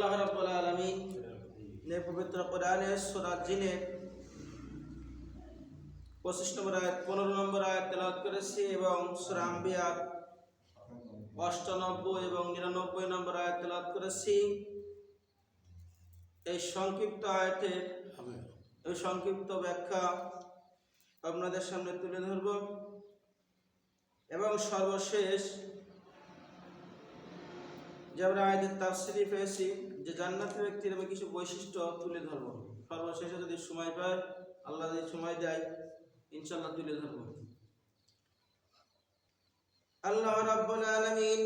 আল্লাহ রাব্বুল আলামিন পবিত্র কোরআনে সূরা জিনের 25 নম্বর আয়াত 15 নম্বর আয়াত তেলাওয়াত করেছি এবং সূরা আম্বিয়ার 98 এবং 99 নম্বর আয়াত তেলাওয়াত করেছি। এই সংক্ষিপ্ত আয়াতের এই সংক্ষিপ্ত ব্যাখ্যা আপনাদের সামনে তুলে ধরব এবং সর্বশেষ যে আমরা আয়াতের তাফসীরে পেয়েছি যে জান্নাতি ব্যক্তির আমি কিছু বৈশিষ্ট্য তুলে ধরব। সর্বশেষে যদি সময় পাই, আল্লাহ যদি সময় দেয়, ইনশাআল্লাহ তুলে ধরব। আল্লাহ রাব্বুল আলামিন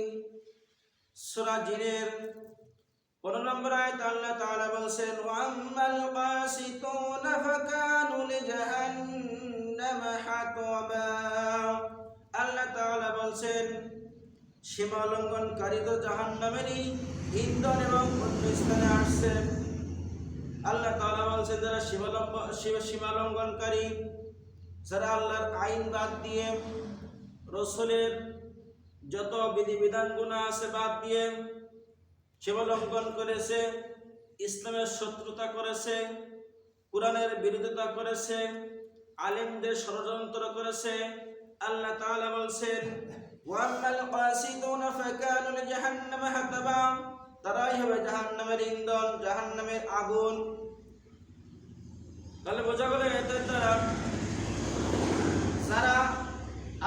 সূরা জিনের 15 নম্বর আয়াতে আল্লাহ তাআলা বলেন, ওয়া আম্মাল কাসিতুনা ফাকানু লিজাহান্নামা হাতাবা। আল্লাহ তাআলা বলেন, সীমা লঙ্ঘনকারী তো জাহান্নামেরই ইন্ধন এবং অন্য স্থানে আসছে। আল্লাহ তাআলা বলেন, যারা সীমা লঙ্ঘনকারী, যারা আল্লাহর আইন বাদ দিয়ে, রাসূলের যত বিধিবিধানগুলো আছে বাদ দিয়ে সীমা লঙ্ঘন করেছে, ইসলামের শত্রুতা করেছে, কোরআনের বিরোধিতা করেছে, আলেমদের ষড়যন্ত্র করেছে। আল্লাহ তাআলা বলেন, ওয়াম্মাল কাসিতুনা ফাকানু লিজাহান্নামা হাতাবা। তারাই হবে জাহান্নামের ইন্ধন, জাহান্নামের আগুন। তাহলে বোঝা গেল এদের দ্বারা যারা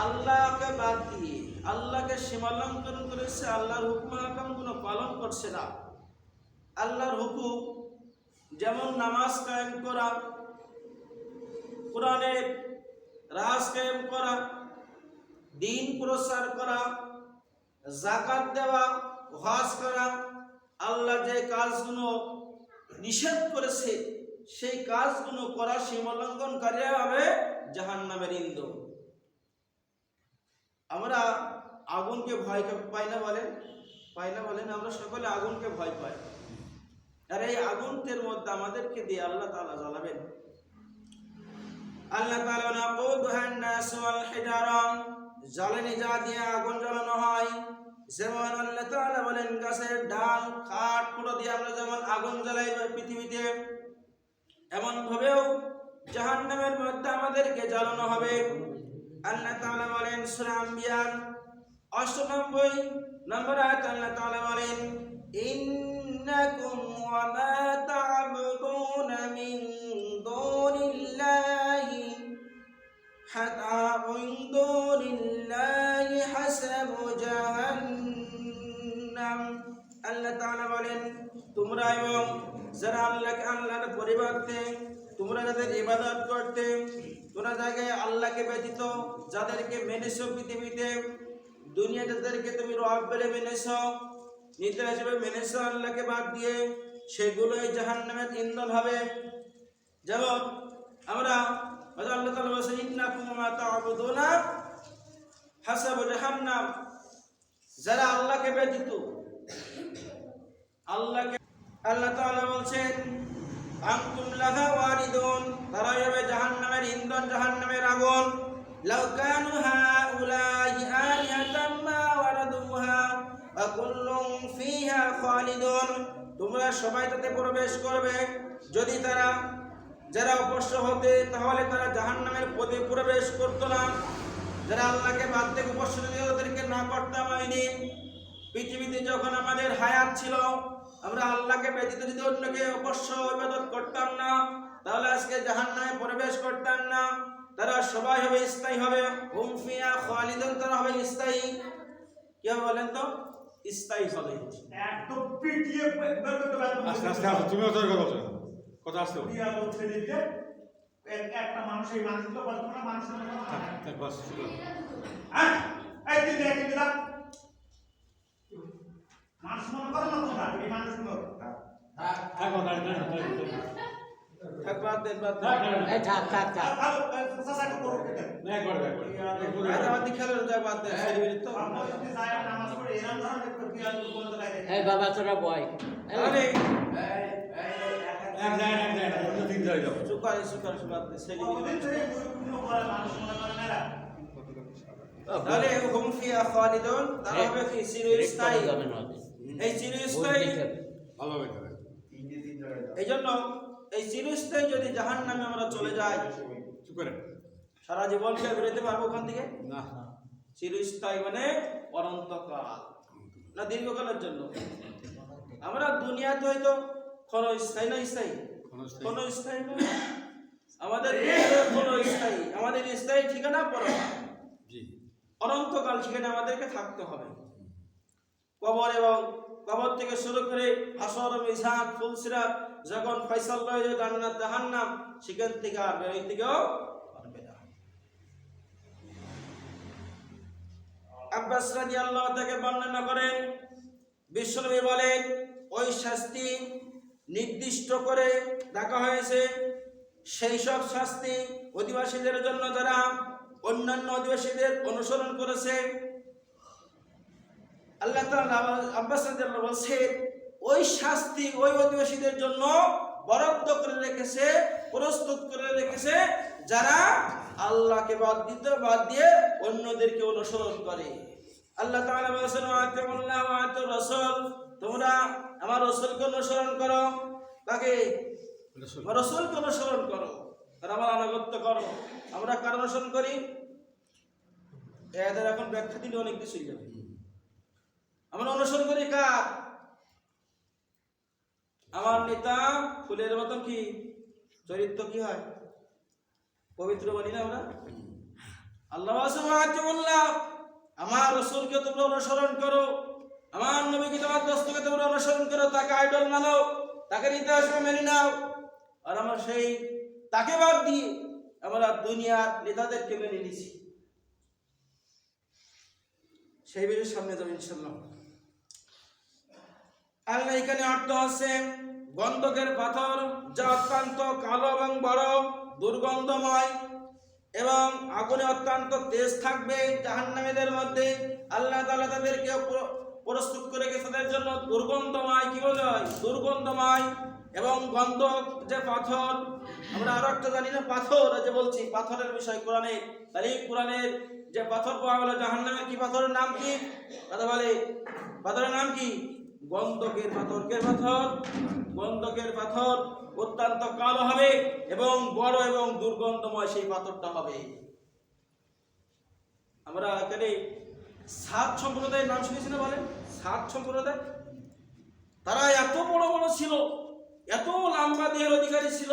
আল্লাহকে বাদ দিয়ে আল্লাহকে সীমালঙ্ঘন করেছে, আল্লাহর হুকুম আহকামগুলো পালন করছে না। আল্লাহর হুকুম যেমন নামাজ কায়েম করা, কোরআনের রাজ কায়েম করা, দিন প্রচার করা, যাকাত দেওয়া, হজ করা, আল্লাহ যে কাজগুলো নিষেধ করেছে সেই কাজগুলো করা সীমালঙ্ঘনকারীরা হবে জাহান্নামের ইন্ধন। আমরা আগুনকে ভয় পাই না বলেন? আমরা সকলে আগুনকে ভয় পাই। আর এই আগুনের মধ্যে আমাদেরকে দিয়ে আল্লাহ তাআলা জ্বালাবেন। আল্লাহ তাআলা নাকুদুহান নাস ওয়াল হিজারা, জ্বালানি যা দিয়ে আগুন জ্বালানো হয়, যেমন আল্লাহ তাআলা বলেন গাছের ডাল, কাঠ কুড়ো দিয়ে আমরা যেমন আগুন জ্বালাই পৃথিবীতে, এমন ভাবেও জাহান্নামের মধ্যে আমাদেরকে জ্বালানো হবে। আল্লাহ তাআলা বলেন সূরা আম্বিয়ার 98 নম্বর আয়াতে আল্লাহ তাআলা বলেন, ইন্নাকুম ওয়া মা তা'বুদুনা মিন দুনিল্লাহি হাসাবু জাহান্নাম। আল্লাহ তাআলা বলেন, তোমরা এবং যারা আল্লাহর পরিবর্তে তোমরা যাদের ইবাদত করতে, তোমরা জায়গায় আল্লাহকে ব্যতীত যাদেরকে মেনেছো পৃথিবীতে, দুনিয়া যাদেরকে তুমি রব বলে মেনেছো, নেতা হিসেবে মেনেছো আল্লাহকে বাদ দিয়ে, সেগুলোই জাহান্নামের ইন্ধন হবে। যেমন আমরা আল্লাহ তাআলা বলেন, ইন্নাকুম মা তা'বুদুনা হাসাবু জাহান্নাম। যারা আল্লাহকে ব্যতীত আল্লাহ তাআলা বলছেন, আনতুম লাহা ওয়ারিদুন, তারা হবে জাহান্নামের ইন্ধন, জাহান্নামের আগুন। লাউ কানু হাউলাহি আলিহাতাম মা ওয়ারাদুহা ওয়া কুল্লুম ফিহা খালিদুন। তোমরা সবাই তাতে প্রবেশ করবে। যদি তারা যারা উপাস্য হতে, তাহলে তারা জাহান্নামের পথে প্রবেশ করতো না। যারা আল্লাহকে বাদ দিয়ে উপাস্য যদি ওদেরকে না করতাম হয়নি, পৃথিবীতে যখন আমাদের হায়াত ছিল, আমরা আল্লাহকে ব্যতীত যদি অন্যকে উপাস্য ইবাদত করতাম না, তাহলে আজকে জাহান্নামে প্রবেশ করতাম না। তারা সবাই হবে স্থায়ী হবে, হুম ফিহা খালিদুন, তারা হবে স্থায়ী। কি হবে বলেন তো? স্থায়ী হবে। একদম পিটিয়ে আস্তে আস্তে তুমি কথা আসতে একটা মানুষ এই মানুষগুলো বলতো না, মানুষের বাস হ্যাঁ এই দিন দেখি দিলা মানুষ মনে করো না তোমরা এই মানুষগুলো বাদ দেন এই থাক সাসাকে করো কেটে খেলার যায় বাদ দেন। তো আমরা যদি যায় নামাজ পড়ে এরকম ধরনের প্রক্রিয়া কোনো জায়গায় এই বাবা তোরা বয় আরে দিন যাই যাবো সুকার বাদ দেন। কতদিন ধরে গুরুত্বপূর্ণ করে মানুষ মনে করে না এরা। তাহলে হুম ফিহা খালিদুন, তারা হবে কি চিরস্থায়ী। এই চিরস্থায়ী ভালোভাবে দেবে। এই জন্য এই চিরস্থায়ী যদি জাহান্নামে আমরা চলে যাই, চুপ করে সারা জীবন কি আর বেরোতে পারবো ওখান থেকে? না, চিরস্থায়ী মানে অনন্তকাল না দীর্ঘকালের জন্য? আমরা দুনিয়াতে হয়তো ক্ষণস্থায়ী না স্থায়ী? ক্ষণস্থায়ী না, আমাদের ক্ষণস্থায়ী, আমাদের স্থায়ী ঠিকানা পরকাল। জি, অনন্তকাল সেখানে আমাদেরকে থাকতে হবে। কবর এবং কবর থেকে শুরু করে হাসর, মিজান, ফুলসিরাত যখন ফয়সাল হয়ে যায় জান্নাত জাহান্নাম, সেখান থেকে আর বেরোতে গেও পারবে না। আব্বাস রাদিয়াল্লাহু থেকে বর্ণনা করেন, বিশ্বনবী বলেন ওই শাস্তি নির্দিষ্ট করে রাখা হয়েছে সেই সব শাস্তি অধিবাসীদের জন্য যারা অন্যান্য অধিবাসীদের অনুসরণ করেছে। আল্লাহ তাআলা আব্বাস রাদিয়াল্লাহু বলছেন ওই শাস্তি ওই অধিবাসীদের জন্য বরাদ্দ করে রেখেছে, প্রস্তুত করে রেখেছে যারা আল্লাহকে বাদ দিয়ে অন্যদেরকে অনুসরণ করে। আল্লাহ তাআলা বলেছেন আতিউল্লাহ ওয়া আতিউর রাসূল, তোমরা আমার রাসূলকে অনুসরণ করো। কাকে? আমার রাসূলকে অনুসরণ করো আর আমার আনুগত্য করো। আমরা কার অনুসরণ করি? এদের এখন ব্যাখ্যা দিলে অনেক কিছুই যাবে। আমরা অনুসরণ করি কার? আমার নেতা ফুলের মতন কি চরিত্র কি হয়? পবিত্র বলি না আমরা? আল্লাহ আতিউল্লাহ, আমার রাসূলকে তোমরা অনুসরণ করো, আমার নবীকে তোমার দোস্তকে তোমরা অনুসরণ করো, তাকে আইডল মানো, তাকে নেতা হিসেবে মেনে নাও। আর আমরা সেই তাকে বাদ দিয়ে আমরা দুনিয়ার নেতাদেরকে মেনে নিছি। সেই বিষয়ের সামনে যাবো ইনশাআল্লাহ। আল্লাহ এখানে অর্থ আছে গন্ধকের পাথর, যা অত্যন্ত কালো এবং বড় দুর্গন্ধময় এবং আগুনে অত্যন্ত তেজ থাকবে জাহান্নামীদের মধ্যে। আল্লাহ তাআলা তাদেরকে প্রস্তুত করে রেখেছে তাদের জন্য দুর্গন্ধময়, কি বলে হয়? দুর্গন্ধময় এবং গন্ধক যে পাথর। আমরা আরো একটা জানি না পাথর, যে বলছি পাথরের বিষয় কোরআনে, তাহলে কোরআনের যে পাথর পাওয়া গেল জাহান্নামে, কি পাথরের নাম কি? কথা বলে পাথরের নাম কি? গন্ধকের পাথর। কে পাথর? গন্ধকের পাথর। অত্যন্ত কালো হবে এবং বড় এবং দুর্গন্ধময় সেই পাথরটা হবে। আমরা এখানে সাত সম্প্রদায়ের নাম শুনেছি না? বলেন সাত সম্প্রদায়। তারা এত বড় বড় ছিল, এত লম্বা দেহের অধিকারী ছিল,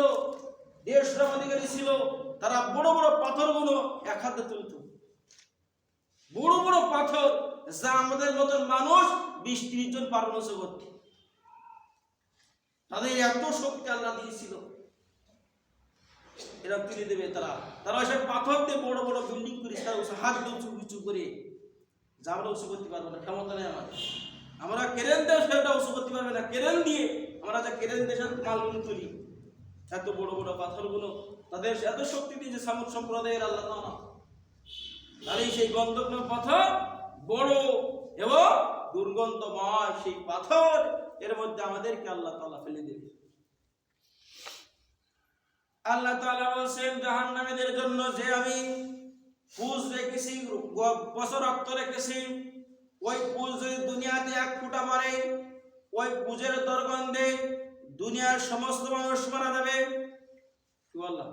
দেহের অধিকারী ছিল। তারা বড় বড় পাথরগুলো এক হাতে তুলত, বড় বড় পাথর যা আমাদের মতন মানুষ 20-30 জন পারবে করতে। তাদের এত শক্তি আল্লাহ দিয়েছিল, এরা তুলে দেবে। তারা সব পাথর দিয়ে বড় বড় বিল্ডিং করে, তারা হাত দিয়ে উঁচু করে, যা আমরা উঁচু করতে পারবো না, ক্ষমতা নেই আমাদের। আমরা কেরেন দিয়ে সেটা উঁচু করতে পারবে না। কেরেন দিয়ে আমরা যা কেরেন দেশের মালগুলো তুলি, এত বড় বড় পাথরগুলো তাদের এত শক্তি দিয়েছে সামুদ সম্প্রদায়ের আল্লাহ তাআলা। তাহলে সেই গন্ধক পাথর বড় এবং দুর্গন্ধময় সেই পাথর, এর মধ্যে আমাদেরকে আল্লাহ তাআলা ফেলে দেবে। আল্লাহ তাআলা বলেন জাহান্নামীদের জন্য যে আমি পুঁজ রেখেছি, বছর রক্ত রেখেছি, ওই পুঁজ যদি দুনিয়াতে 1 ফোঁটা মারে, ওই পুঁজের দুর্গন্ধে দুনিয়ার সমস্ত মানুষ মারা যাবে। কি বললাম?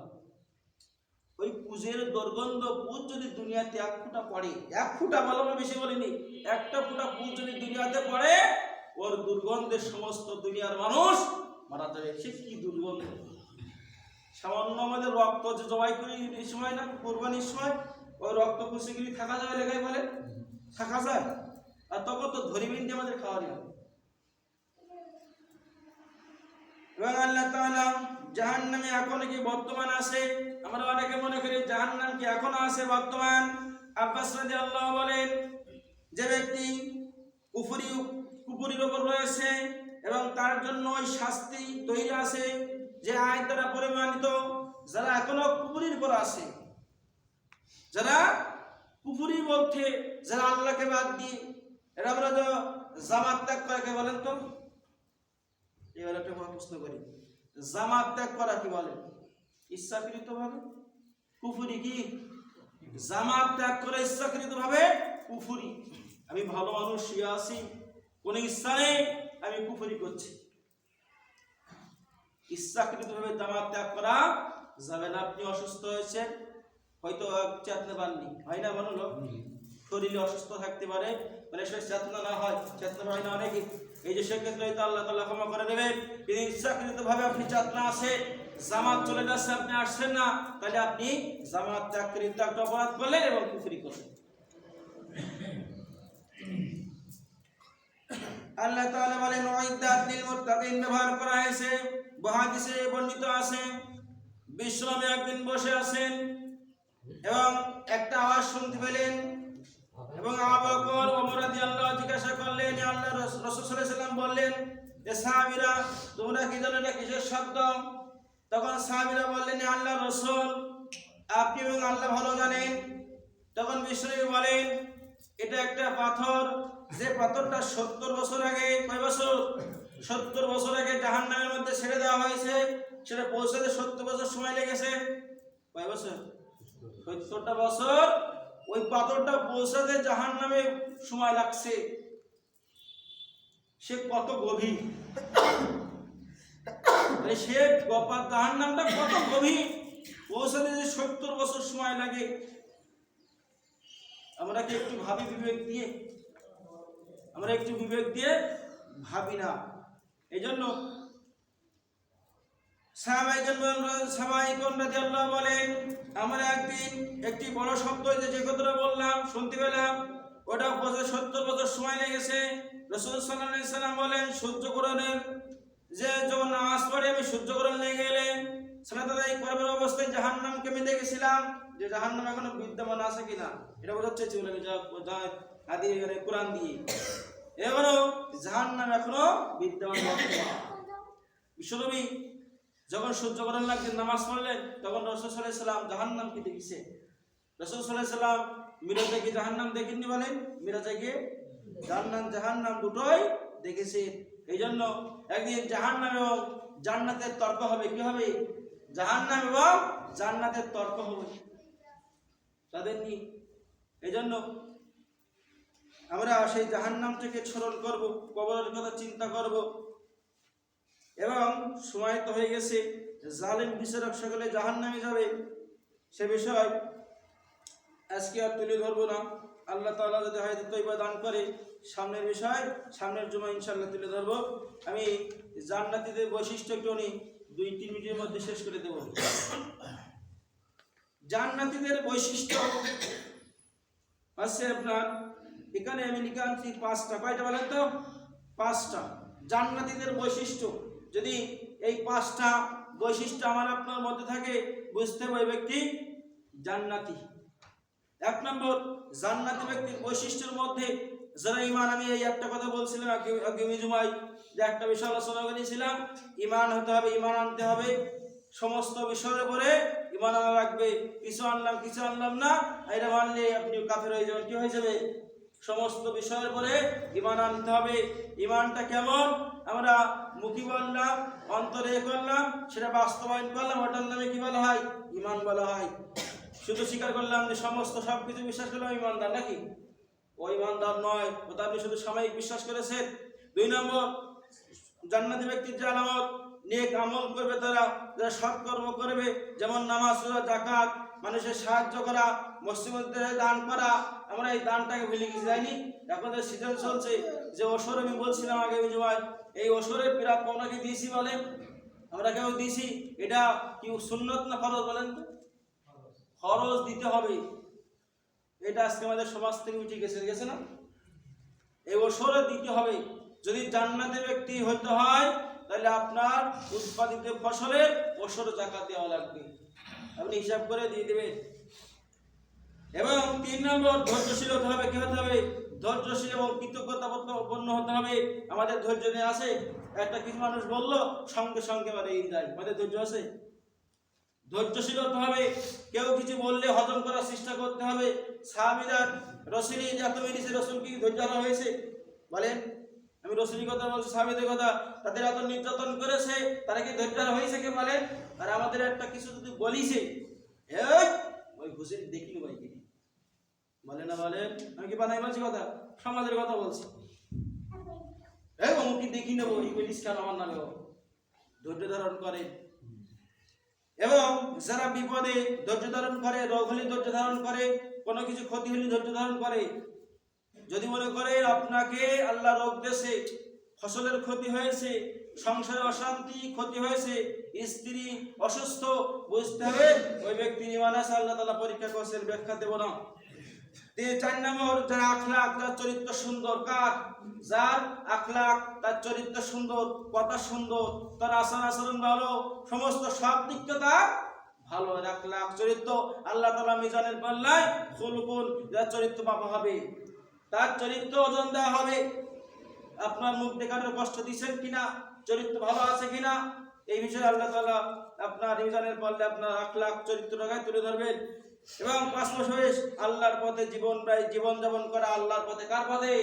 ওই পুঁজের দুর্গন্ধ, পুঁজ যদি দুনিয়াতে 1 ফোঁটা পড়ে, 1 ফোঁটা বলবো, বেশি বলিনি, 1টা ফোঁটা পুঁজ যদি দুনিয়াতে পড়ে, ওর দুর্গন্ধে সমস্ত দুনিয়ার মানুষ মারা যাবে। সে কি দুর্গন্ধ! সামান্য আমাদের রক্ত যে জবাই করি এই সময় না, কোরবানির সময়, ওই রক্ত কুচিগুলি থাকা যায় লেখাই বলে, থাকা যায়। আর তখন তো ধরি বিনতে আমাদের খাওয়ারই হবে। এবং আল্লাহ তাআলা জাহান্নামে এখন কি বর্তমান আছে? আমরা অনেকে মনে করি জাহান্নাম কি এখন আছে বর্তমান। আব্বাস রাদিয়াল্লাহু বলেন যে ব্যক্তি কুফরির উপর রয়েছে এবং তার জন্য ওই শাস্তি তৈরি আছে, যে আয়াত দ্বারা পরিমাণিত, যারা এখনো কুফরির উপর আছে, যারা কুফরি বলতে যারা আল্লাহকে বাদ দিয়ে, এরা আমরা তো জামাত ত্যাগ করে, কে বলেন তো? এবার একটা প্রশ্ন করি, জামাত ত্যাগ করা কি বলে? ইচ্ছাকৃত ভাবে কুফরি। কি জামাত ত্যাগ করে ইচ্ছাকৃত ভাবে কুফরি? আমি ভালো মানুষ শুয়ে আছি, কোন ইচ্ছা নেই, আমি কুফরি করছি, ইচ্ছাকৃতভাবে জামাত ত্যাগ করা যাবে না। আপনি অসুস্থ হয়েছেন, হয়তো চেতনা পাননি, হয় না মনে হলো, শরীরে অসুস্থ থাকতে পারে, মানে সে চেতনা না হয়, চেতনা হয় না অনেকে, এই যে সেক্ষেত্রে হয়তো আল্লাহ তাআলা ক্ষমা করে দেবে। কিন্তু ইচ্ছাকৃতভাবে আপনি চেতনা আছে, জামাত চলে যাচ্ছে, আপনি আসছেন না, তাহলে আপনি জামাত ত্যাগকৃত একটা অপরাধ করলেন এবং কুফরি করলেন। আল্লাহ তাআলা বলেন ওয়াইদাত লিল মুত্তাকিন ব্যবহার করা হয়েছে। হাদিসে বর্ণিত আছে বিশ্বনবী একদিন বসে আছেন এবং একটা আওয়াজ শুনতে পেলেন এবং আবু বকর ওমর রাদিয়াল্লাহু জিজ্ঞাসা করলেন, আল্লাহর রাসূল সাল্লাল্লাহু আলাইহি ওয়াসাল্লাম বললেন, এ সাহাবীরা তোমরা কি জানো এটা কিসের শব্দ? তখন সাহাবীরা বললেন, আল্লাহর রাসূল আপনি এবং আল্লাহ ভালো জানেন। তখন বিশ্বনবী বলেন, এটা একটা পাথর, যে পাথরটা 70 বছর আগে, কয় বছর? 70 বছর আগে জাহান্নামের মধ্যে ছেড়ে দেওয়া হয়েছে, সেটা পৌঁছাতে 70 বছর সময় লেগেছে। কয় বছর? 70টা বছর। ওই পাথরটা পৌঁছাতে জাহান্নামে সময় লাগছে, সে কত গভীর, সে জাহান্নামটা কত গভীর, পৌঁছাতে যে 70 বছর সময় লাগে। আমরা কি একটু ভাবি বিবেক দিয়ে? আমরা একটু বিবেক দিয়ে ভাবি না। এই জন্য সাহাবাইগণ রাদিয়াল্লাহু বলেন, আমরা একদিন একটি বড় শব্দ, যে কথাটা বললাম শুনতে পেলাম, ওটা 70 বছর সময় লেগেছে। রাসূল সাল্লাল্লাহু আলাইহি সাল্লাম বলেন, সূর্যগ্রহণের যে যখন নামাজ পড়ে আমি সূর্যগ্রহণ লেগে গেলে সালাত আদায় করবার অবস্থায় জাহান্নামকে আমি দেখেছিলাম, যে জাহান্নাম এখনো বিদ্যমান আছে কিনা, এটা বোঝাচ্ছে আদি কোরআন দিয়ে এখনো জাহান্নাম এখনো বিদ্যমান। বিশ্বনবী যখন সূর্যগ্রহণ লাগছে নামাজ পড়লেন, তখন রাসূল সাল্লাল্লাহু আলাইহি সাল্লাম জাহান্নামকে দেখেছে। রাসূল সাল্লাল্লাহু আলাইহি সাল্লাম মিরাজে গিয়ে জাহান্নাম দেখেননি, বলেন মিরাজে গিয়ে জাহান্নাম দুটোই দেখেছে। এই জন্য একদিন জাহান্নাম এবং জান্নাতের তর্ক হবে। কি হবে? জাহান্নাম এবং জান্নাতের তর্ক হবে তাদের নিয়ে। এই জন্য আমরা সেই জাহান্নামটাকে স্মরণ করব, কবরের কথা চিন্তা করব। এবং সময় তো হয়ে গেছে, জালেম বিচারক সকলে জাহান্নামে যাবে, সে বিষয় আজকে আর তুলে ধরবো না। আল্লাহ তাআলা যদি হায়াত তৈবা দান করে, সামনের বিষয় সামনের জুমা ইনশাআল্লাহ তুলে ধরবো। আমি জান্নাতীদের বৈশিষ্ট্য একটু 2-3 মিনিটের মধ্যে শেষ করে দেব। জান্নাতীদের বৈশিষ্ট্য আছে আপনার এখানে, আমি লিখে আনছি 5টা। কয়টা বলেন তো? 5টা জান্নাতীদের বৈশিষ্ট্য। যদি এই 5টা বৈশিষ্ট্য আমার আপনার মধ্যে থাকে, বুঝতে হবে ওই ব্যক্তি জান্নাতি। 1 নম্বর, জান্নাতি ব্যক্তির বৈশিষ্ট্যের মধ্যে যারা ঈমান, আমি এই একটা কথা বলছিলাম আগামী জুমায়, যে একটা বিষয় আলোচনা করেছিলাম, ঈমান হতে হবে, ঈমান আনতে হবে, সমস্ত বিষয়ের উপরে ঈমান আনা লাগবে। কিছু আনলাম না, এটা মানলে আপনি কাফের হয়ে যাবেন। কি হয়ে যাবে? সমস্ত বিষয়ের উপরে ঈমান আনতে হবে। ঈমানটা কেমন? আমরা মুখে বললাম, অন্তরে করলাম, সেটা বাস্তবায়ন করলাম, ওটার নামে কি বলা হয়? ঈমান বলা হয়। শুধু স্বীকার করলাম যে সমস্ত সবকিছু বিশ্বাস করলাম, ঈমানদার নাকি? ও ঈমানদার নয়, ওটা আপনি শুধু সাময়িক বিশ্বাস করেছেন। 2 নম্বর, জান্নাতি ব্যক্তির যে আলামত, নেক আমল করবে তারা, যারা সৎকর্ম করবে, যেমন নামাজ, রোজা, যাকাত, মানুষের সাহায্য করা, মসজিদে দান করা। আমরা এই দানটাকে ভুলে গেছি, যাইনি? এখন যে সিজন চলছে, যে ওসর আমি বলছিলাম আগে জুমায়, এই ওসরের প্রাপ্য আমরা কি দিয়েছি বলেন? আমরা কেউ দিয়েছি? এটা কি সুন্নত না ফরজ বলেন তো? খরচ দিতে হবে। এটা আজকে আমাদের সমাজ থেকে উঠে গেছে না? এই ওসরে দিতে হবে। যদি জান্নাতি ব্যক্তি হইতে হয়, তাহলে আপনার উৎপাদিত ফসলের ওসর যাকাত দেওয়া লাগবে, আপনি হিসাব করে দিয়ে দেবেন। এবং 3 নম্বর, ধৈর্যশীল হতে হবে। কি হতে হবে? ধৈর্যশীল এবং কৃতজ্ঞতাপূর্ণ হতে হবে। আমাদের ধৈর্য নেই আছে? একটা কিছু মানুষ বললো, সঙ্গে সঙ্গে এড়িয়ে যায়। আমাদের ধৈর্য আছে? ধৈর্যশীল হতে হবে। কেউ কিছু বললে হজম করার চেষ্টা করতে হবে। সাহাবীরা রাসূলের এত মেরেছে, রাসূল কি ধৈর্য হারা হয়েছে বলেন? আমি রাসূলের কথা বলছি, সাহাবীদের কথা, তাদের এত নির্যাতন করেছে, তারা কি ধৈর্য হারা হয়েছে কে বলেন? আর আমাদের একটা কিছু যদি বলিছে, ওই ঘুষের দেখিনি ভাই কি বলে না বলেন? আমি কি বানাই বলছি কথা? সমাজের কথা বলছি। অমুকি দেখি নেবো, এই বলিস কেন আমার নামে? ধৈর্য ধারণ করে, এবং যারা বিপদে ধৈর্য ধারণ করে, রোগ হলে ধৈর্য ধারণ করে, কোনো কিছু ক্ষতি হলে ধৈর্য ধারণ করে। যদি মনে করে আপনাকে আল্লাহ রোগ দেশে, ফসলের ক্ষতি হয়েছে, সংসারে অশান্তি ক্ষতি হয়েছে, স্ত্রী অসুস্থ, বুঝতে হবে ওই ব্যক্তির ঈমান আছে, আল্লাহ তাআলা পরীক্ষা করছেন, ব্যাখ্যা দেব না। 4 নম্বর, যার আখলাক, যার চরিত্র সুন্দর। কার? যার আখলাক, তার চরিত্র সুন্দর, কথা সুন্দর, তার আচরণ ভালো, সমস্ত সব দিক থেকে তার ভালো। আখলাক চরিত্র আল্লাহ তাআলা মিজানের পাল্লায় খুলকুন, যার চরিত্র মাপা হবে, তার চরিত্র ওজন দেওয়া হবে। আপনার মুখ দেখানোর কষ্ট দিচ্ছেন কিনা, চরিত্র ভালো আছে কিনা, এই বিষয়ে আল্লাহ তাআলা আপনার মিজানের পাল্লায় আপনার আখলাক চরিত্রটাকে তুলে ধরবেন। এবং 5 মাস হয়েছে আল্লাহর পথে জীবন যাপন করা। আল্লাহর পথে, কার পথে?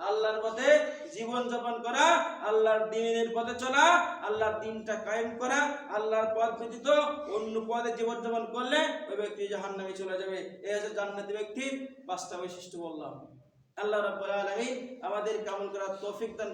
আল্লাহর পথে জীবন যাপন করা, আল্লাহর দ্বীনের পথে চলা, আল্লাহর দ্বীনটা কায়েম করা। আল্লাহর পথ ব্যতীত অন্য পথে জীবন যাপন করলে ওই ব্যক্তি জাহান্নামে চলে যাবে। এই হচ্ছে জান্নাতি ব্যক্তির 5টা বৈশিষ্ট্য বললাম। আল্লাহ রাব্বুল আলামিন আমাদের আমল করার তৌফিক দান